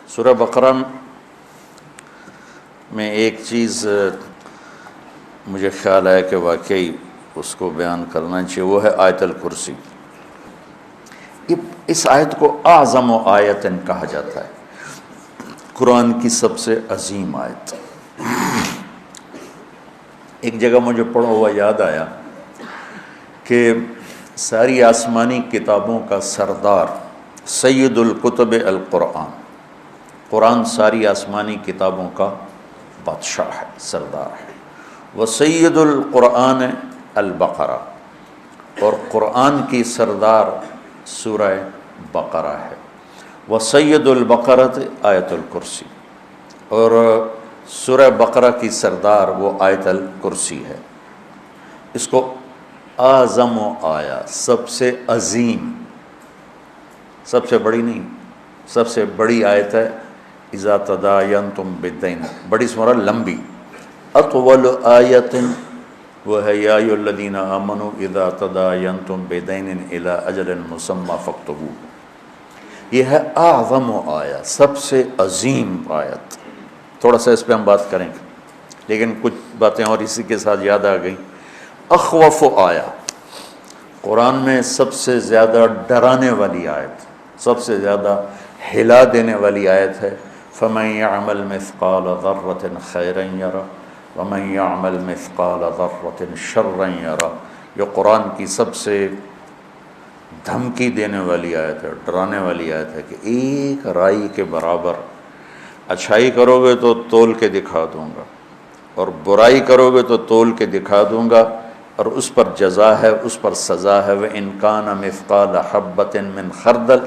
سورہ بقرہ میں ایک چیز مجھے خیال ہے کہ واقعی اس کو بیان کرنا چاہیے، وہ ہے آیت الکرسی۔ اس آیت کو اعظم آیت کہا جاتا ہے، قرآن کی سب سے عظیم آیت۔ ایک جگہ مجھے پڑھا ہوا یاد آیا کہ ساری آسمانی کتابوں کا سردار سید الکتب القرآن، قرآن ساری آسمانی کتابوں کا بادشاہ ہے، سردار ہے۔ وہ سید القرآن البقرہ، اور قرآن کی سردار سورہ بقرہ ہے۔ وہ سید البقرۃ آیت الکرسی، اور سورہ بقرہ کی سردار وہ آیت الکرسی ہے۔ اس کو اعظم و آیا، سب سے عظیم، سب سے بڑی نہیں، سب سے بڑی آیت ہے۔ اذا تداینتم بدین، بڑی سورہ لمبی۔ اطول آیت وہ ہے یا ایھا الذین آمنوا اذا تداینتم بدین الی اجل مسمی فاکتبوہ۔ یہ ہے اعظم و آیا، سب سے عظیم آیت۔ تھوڑا سا اس پہ ہم بات کریں گے، لیکن کچھ باتیں اور اسی کے ساتھ یاد آ گئیں۔ اخوف آیا، قرآن میں سب سے زیادہ ڈرانے والی آیت، سب سے زیادہ ہلا دینے والی آیت ہے۔ فَمَن يَعْمَلْ مِثْقَالَ ذَرَّةٍ خَيْرًا يَرَهُ وَمَن يَعْمَلْ مِثْقَالَ ذَرَّةٍ شَرًّا يَرَهُ۔ یہ قرآن کی سب سے دھمکی دینے والی آیت ہے، ڈرانے والی آیت ہے کہ ایک رائی کے برابر اچھائی کرو گے تو تول کے دکھا دوں گا، اور برائی کرو گے تو تول کے دکھا دوں گا، اور اس پر جزا ہے، اس پر سزا ہے۔ وَإِن كَانَ مِثْقَالَ حَبَّةٍ مِّنْ خَرْدَلٍ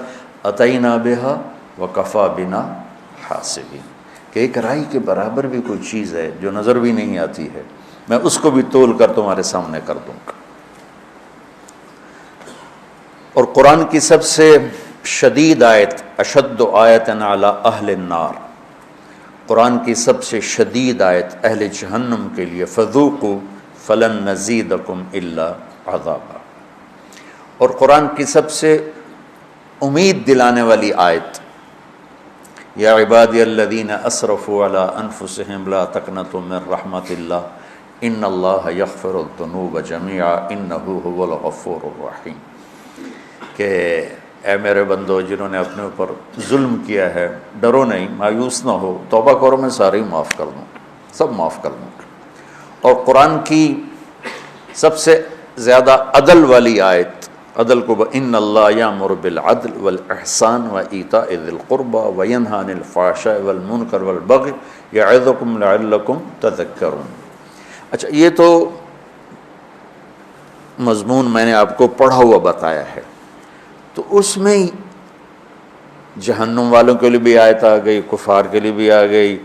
أَتَيْنَا بِهَا وَكَفَىٰ بِنَا حَاسِبِينَ۔ کہ ایک رائی کے برابر بھی کوئی چیز ہے جو نظر بھی نہیں آتی ہے، میں اس کو بھی تول کر تمہارے سامنے کر دوں گا۔ اور قرآن کی سب سے شدید آیت، اشد آیت علی اہل النار، قرآن کی سب سے شدید آیت اہل جہنم کے لیے، فذوقوا فلن نزیدکم الا عذابا۔ اور قرآن کی سب سے امید دلانے والی آیت، یا عبادی الذین اسرفوا علی انفسہم لا تقنطوا من رحمت اللہ ان اللہ یغفر الذنوب جميعا انہ هو الغفور الرحیم۔ کہ اے میرے بندو جنہوں نے اپنے اوپر ظلم کیا ہے، ڈرو نہیں، مایوس نہ ہو، توبہ کرو، میں سارے ہی معاف کر دوں، سب معاف کر دوں گا۔ اور قرآن کی سب سے زیادہ عدل والی آیت، عدل کو ان اللہ یامر بالعدل والاحسان وایتاء ذی القربى وینہی عن الفحشاء والمنکر والبغی یعظکم لعلکم تذکرون۔ اچھا، یہ تو مضمون میں نے آپ کو پڑھا ہوا بتایا ہے، تو اس میں جہنم والوں کے لیے بھی آیت آ گئی، کفار کے لیے بھی آ گئی،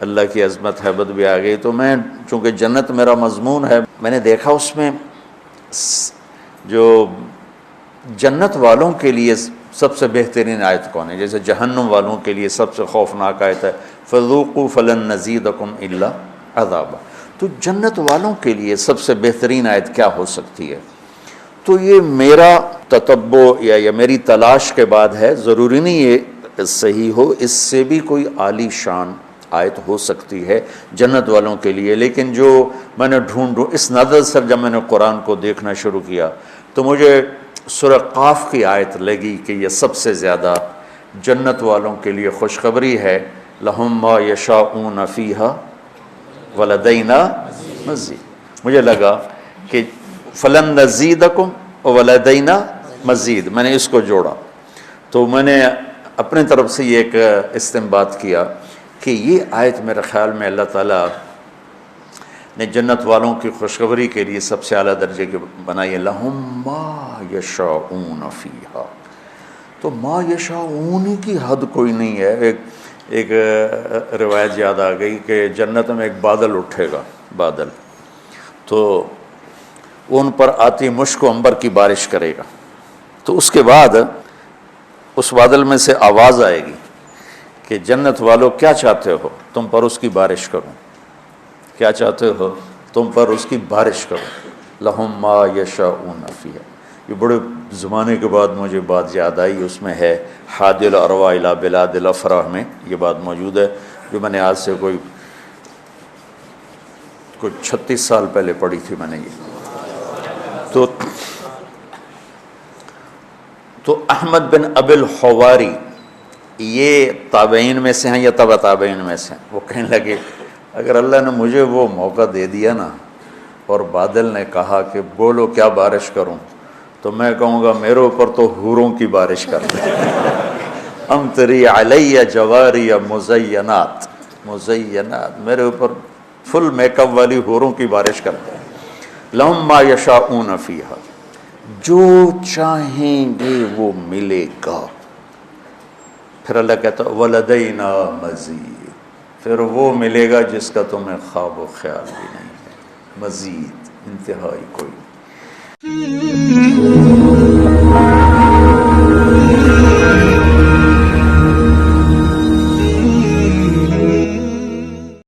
اللہ کی عظمت حیبت بھی آ گئی۔ تو میں چونکہ جنت میرا مضمون ہے، میں نے دیکھا اس میں جو جنت والوں کے لیے سب سے بہترین آیت کون ہے؟ جیسے جہنم والوں کے لیے سب سے خوفناک آیت ہے فذوقوا فلن نزیدکم الا عذابا۔ تو جنت والوں کے لیے سب سے بہترین آیت کیا ہو سکتی ہے؟ تو یہ میرا تتبع یا میری تلاش کے بعد ہے، ضروری نہیں یہ صحیح ہو، اس سے بھی کوئی عالی شان آیت ہو سکتی ہے جنت والوں کے لیے۔ لیکن جو میں نے ڈھونڈوں، اس نظر سے جب میں نے قرآن کو دیکھنا شروع کیا تو مجھے سورہ قاف کی آیت لگی کہ یہ سب سے زیادہ جنت والوں کے لیے خوشخبری ہے۔ لہم ما یشاءون فیہا ولدینا مزید۔ مجھے لگا کہ فلن نزیدکم ولدینا مزید، میں نے اس کو جوڑا، تو میں نے اپنے طرف سے یہ ایک استنباط کیا کہ یہ آیت میرے خیال میں اللہ تعالیٰ نے جنت والوں کی خوشخبری کے لیے سب سے اعلیٰ درجے کی بنائی ہے۔ لہم ما یشاءون فیہا، تو ما یشاءون کی حد کوئی نہیں ہے۔ ایک روایت یاد آ گئی کہ جنت میں ایک بادل اٹھے گا، بادل، تو وہ ان پر آتی مشک و عنبر کی بارش کرے گا، تو اس کے بعد اس بادل میں سے آواز آئے گی کہ جنت والو کیا چاہتے ہو، تم پر اس کی بارش کروں، کیا چاہتے ہو تم پر اس کی بارش کرو۔ لہم ما یشاءون فیہا، یہ بڑے زمانے کے بعد مجھے بات یاد آئی، اس میں ہے حادی الارواح الی بلاد الافراح میں یہ بات موجود ہے، جو میں نے آج سے کوئی 36 سال پہلے پڑھی تھی میں نے یہ۔ تو احمد بن ابی الحواری یہ تابعین میں سے ہیں یا تبع تابعین میں سے ہیں؟ وہ کہنے لگے اگر اللہ نے مجھے وہ موقع دے دیا نا اور بادل نے کہا کہ بولو کیا بارش کروں، تو میں کہوں گا میرے اوپر تو حوروں کی بارش کر دے۔ امطری علی جواری مزینات، میرے اوپر فل میک اپ والی حوروں کی بارش کر دے۔ لہم ما یشاءون فیہا، جو چاہیں گے وہ ملے گا۔ پھر اللہ کہتا ولدینا مزید، پھر وہ ملے گا جس کا تمہیں خواب و خیال بھی نہیں ہے، مزید، انتہائی کوئی۔